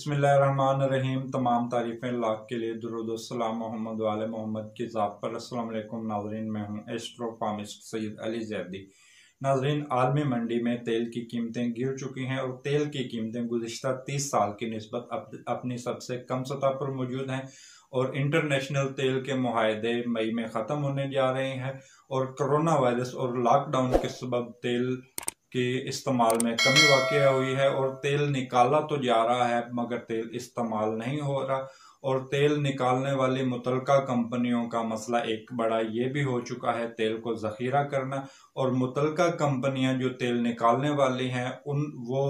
बिस्मिल्लाहिर्रहमानिर्रहीम। तमाम तारीफ़ें लाख के लिए दुरूद व सलाम मोहम्मद वाले मोहम्मद की ज़ात पर। अस्सलाम वालेकुम नाज़रीन, मैं हूँ एस्ट्रो फार्मिस्ट सैयद अली ज़ैदी। नाज़रीन, आलमी मंडी में तेल की कीमतें गिर चुकी हैं और तेल की कीमतें गुज़िश्ता 30 साल की निस्बत अपनी सबसे कम सतह पर मौजूद हैं और इंटरनेशनल तेल के मुआहदे मई में ख़त्म होने जा रहे हैं और कोरोना वायरस और लॉकडाउन के सबब तेल के इस्तेमाल में कमी वाक़या हुई है और तेल निकाला तो जा रहा है मगर तेल इस्तेमाल नहीं हो रहा। और तेल निकालने वाली मुतलका कंपनियों का मसला एक बड़ा ये भी हो चुका है तेल को ज़ख़ीरा करना, और मुतलका कंपनियां जो तेल निकालने वाली हैं वो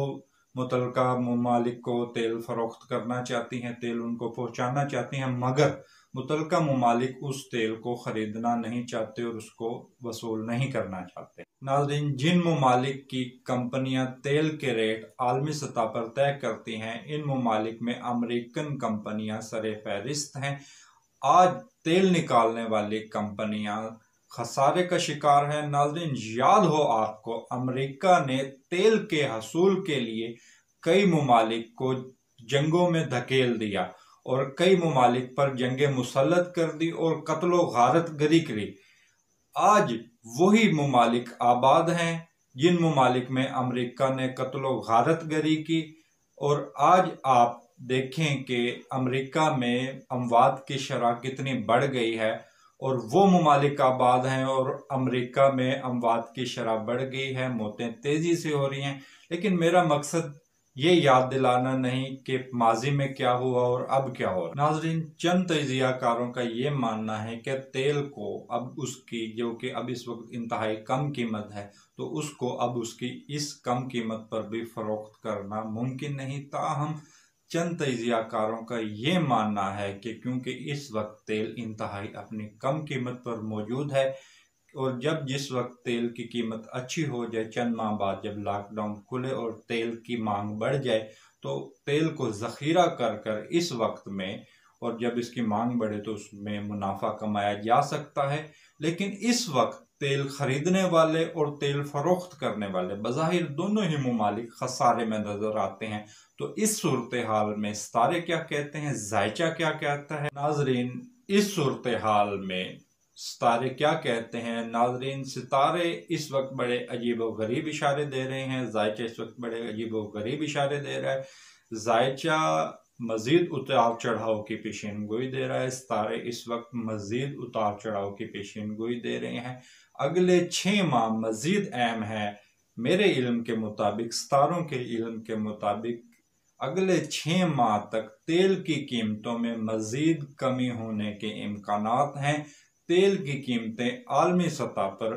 मुतलका ममालिक को तेल फ़रोख्त करना चाहती हैं, तेल उनको पहुँचाना चाहती हैं, मगर मुतलका ममालिक उस तेल को ख़रीदना नहीं चाहते और उसको वसूल नहीं करना चाहते। नाज़रीन, जिन ममालिक की कंपनियां तेल के रेट आलमी सतह पर तय करती हैं, इन ममालिक में अमेरिकन कंपनियां सरे फहरिस्त हैं। आज तेल निकालने वाली कंपनियां खसारे का शिकार है। नाज़रीन, याद हो आपको, अमेरिका ने तेल के हसूल के लिए कई ममालिक को जंगों में धकेल दिया और कई ममालिक पर जंगें मुसल्लत कर दी और कत्लो गारत गरी करी। आज वही ममालिक आबाद हैं जिन ममालिक में अमेरिका ने कत्लो गारत गरी की, और आज आप देखें कि अमेरिका में अमवात की शरह कितनी बढ़ गई है और वो ममालिक आबाद हैं और अमेरिका में अमवात की शरह बढ़ गई है, मौतें तेज़ी से हो रही हैं। लेकिन मेरा मकसद ये याद दिलाना नहीं कि माजी में क्या हुआ और अब क्या हो रहा। नाज़रीन, चंद तजियाकारों का ये मानना है कि तेल को अब उसकी जो कि अब इस वक्त इंतहाई कम कीमत है, तो उसको अब उसकी इस कम कीमत पर भी फ़रोख्त करना मुमकिन नहीं। ताहम चंद तजियाकारों का ये मानना है कि क्योंकि इस वक्त तेल इंतहाई अपनी कम कीमत पर मौजूद है और जब जिस वक्त तेल की कीमत अच्छी हो जाए, चंद माह बाद जब लॉकडाउन खुले और तेल की मांग बढ़ जाए, तो तेल को ज़ख़ीरा कर कर इस वक्त में, और जब इसकी मांग बढ़े तो उसमें मुनाफा कमाया जा सकता है। लेकिन इस वक्त तेल खरीदने वाले और तेल फरोख्त करने वाले बज़ाहिर दोनों ही ममालिक खसारे में नजर आते हैं। तो इस सूरत हाल में सितारे क्या कहते हैं, जायचा क्या कहता है? नाजरीन, इस सूरत हाल में सितारे क्या कहते हैं? नाजरीन, सितारे इस वक्त बड़े अजीब व गरीब इशारे दे रहे हैं, जायचा इस वक्त बड़े अजीब व गरीब इशारे दे रहा है। जायचा मजीद उतार चढ़ाव की पेशीन गोई दे रहा है, सितारे इस वक्त मजीद उतार चढ़ाव की पेशीन गोई दे रहे हैं। अगले 6 माह मजीद अहम है मेरे इल्म के मुताबिक, सितारों के इल्म के मुताबिक अगले 6 माह तक तेल की कीमतों में मजीद कमी होने के इम्कानात हैं। तेल की कीमतें आलमी सतह पर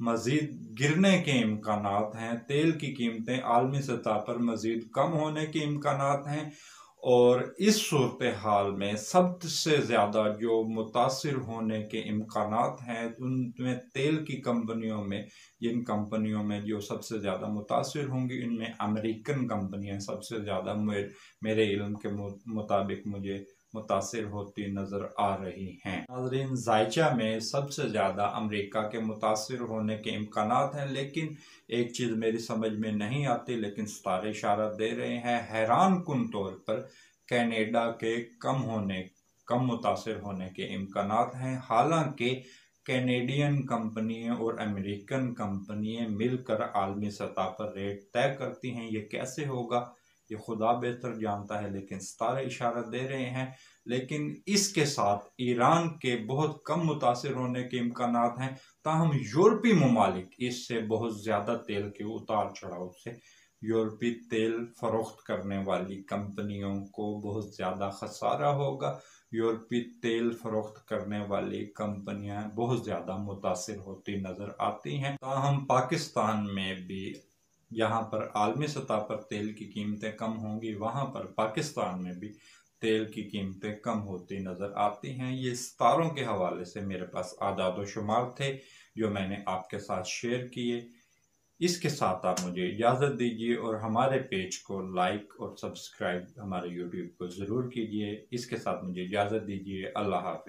मजीद गिरने के इम्कानात हैं, तेल की कीमतें आलमी सतह पर मजीद कम होने के इम्कानात हैं। और इस सूरत हाल में सबसे ज़्यादा जो मुतासिर होने के इम्कानात हैं उनमें तेल की कंपनियों में, जिन कंपनियों में जो सबसे ज़्यादा मुतासिर होंगी इनमें अमेरिकन कंपनियां सबसे ज़्यादा मेरे इल्म के मुताबिक मुझे मुतासिर होती नज़र आ रही हैं। नाज़रीन, जायचा में सबसे ज़्यादा अमेरिका के मुतासिर होने के इम्कानात हैं, लेकिन एक चीज़ मेरी समझ में नहीं आती, लेकिन सितारे इशारा दे रहे हैं, हैरान कुन तौर पर कनाडा के कम मुतासिर होने के इम्कानात हैं। हालांकि कैनेडियन कंपनियां और अमेरिकन कंपनियां मिलकर आलमी सतह पर रेट तय करती हैं। ये कैसे होगा ये खुदा बेहतर जानता है, लेकिन सितारे इशारा दे रहे हैं। लेकिन इसके साथ ईरान के बहुत कम मुतासिर होने के इम्कानात हैं। ताहम यूरोपीय ममालिक इससे बहुत ज़्यादा तेल के उतार चढ़ाव से यूरोपीय तेल फरोख्त करने वाली कंपनियों को बहुत ज़्यादा खसारा होगा। यूरोपीय तेल फरोख्त करने वाली कंपनियां बहुत ज़्यादा मुतासिर होती नज़र आती हैं। ताहम पाकिस्तान में भी जहाँ पर आलमी सतह पर तेल की कीमतें कम होंगी, वहाँ पर पाकिस्तान में भी तेल की कीमतें कम होती नज़र आती हैं। ये सितारों के हवाले से मेरे पास आदाद व शुमार थे जो मैंने आपके साथ शेयर किए। इसके साथ आप मुझे इजाज़त दीजिए और हमारे पेज को लाइक और सब्सक्राइब हमारे यूट्यूब को ज़रूर कीजिए। इसके साथ मुझे इजाज़त दीजिए। अल्लाह हाफ़िज़।